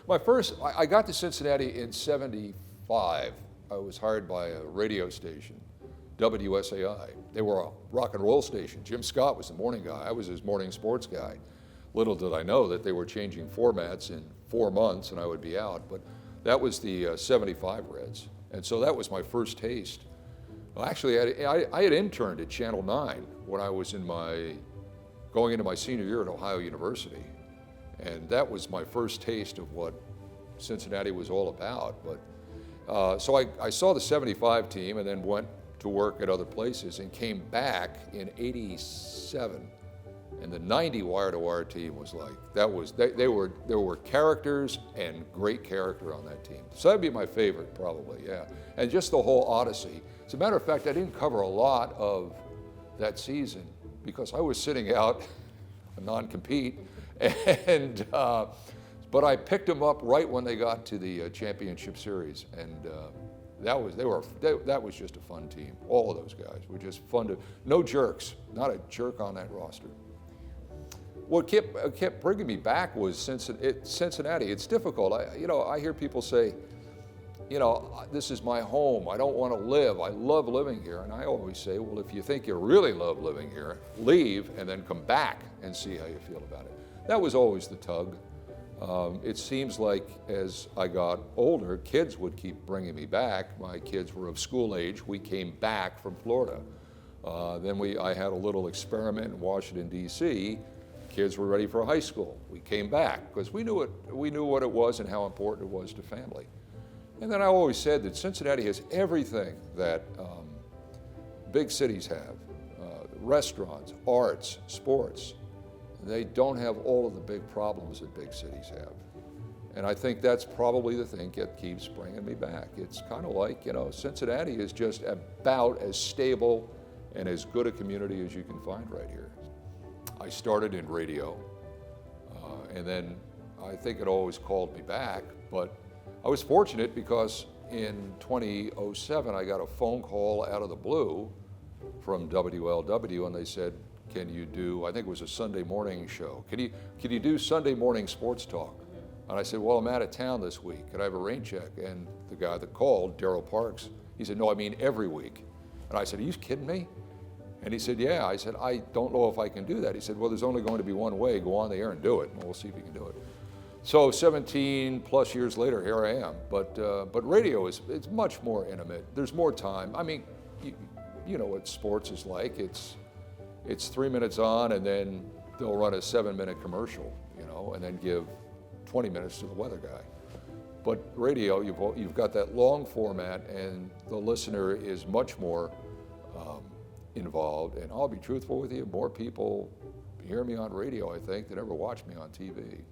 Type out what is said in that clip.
I got to Cincinnati in '75. I was hired by a radio station, WSAI. They were a rock and roll station. Jim Scott was the morning guy. I was his morning sports guy. Little did I know that they were changing formats in 4 months and I would be out, but that was the '75 Reds. And so that was my first taste. Well, actually, I had interned at Channel 9 when I was going into my senior year at Ohio University. And that was my first taste of what Cincinnati was all about. But so I saw the '75 team and then went to work at other places and came back in '87. And the '90 wire-to-wire team was like, there were characters and great character on that team. So that'd be my favorite probably, yeah. And just the whole odyssey. As a matter of fact, I didn't cover a lot of that season because I was sitting out a non-compete, and but I picked them up right when they got to the championship series, and that was just a fun team. All of those guys were just fun no jerks, not a jerk on that roster. What kept bringing me back was Cincinnati. It's difficult. I hear people say, this is my home. I don't want to live. I love living here. And I always say, well, if you think you really love living here, leave and then come back and see how you feel about it. That was always the tug. It seems like as I got older, kids would keep bringing me back. My kids were of school age. We came back from Florida. I had a little experiment in Washington, D.C. Kids were ready for high school. We came back because we knew what it was and how important it was to family. And then I always said that Cincinnati has everything that big cities have, restaurants, arts, sports. They don't have all of the big problems that big cities have. And I think that's probably the thing that keeps bringing me back. It's kind of like, Cincinnati is just about as stable and as good a community as you can find right here. I started in radio, and then I think it always called me back, but I was fortunate because in 2007 I got a phone call out of the blue from WLW, and they said, can you do, I think it was a Sunday morning show, can you do Sunday morning sports talk? And I said, well, I'm out of town this week, could I have a rain check? And the guy that called, Daryl Parks, he said, no, I mean every week. And I said, are you kidding me? And he said, yeah. I said, I don't know if I can do that. He said, well, there's only going to be one way. Go on the air and do it, and we'll see if you can do it. So 17 plus years later, here I am. But radio it's much more intimate. There's more time. I mean, you know what sports is like. It's 3 minutes on, and then they'll run a 7-minute commercial, and then give 20 minutes to the weather guy. But radio, you've got that long format, and the listener is much more involved. And I'll be truthful with you, more people hear me on radio, I think, than ever watch me on TV.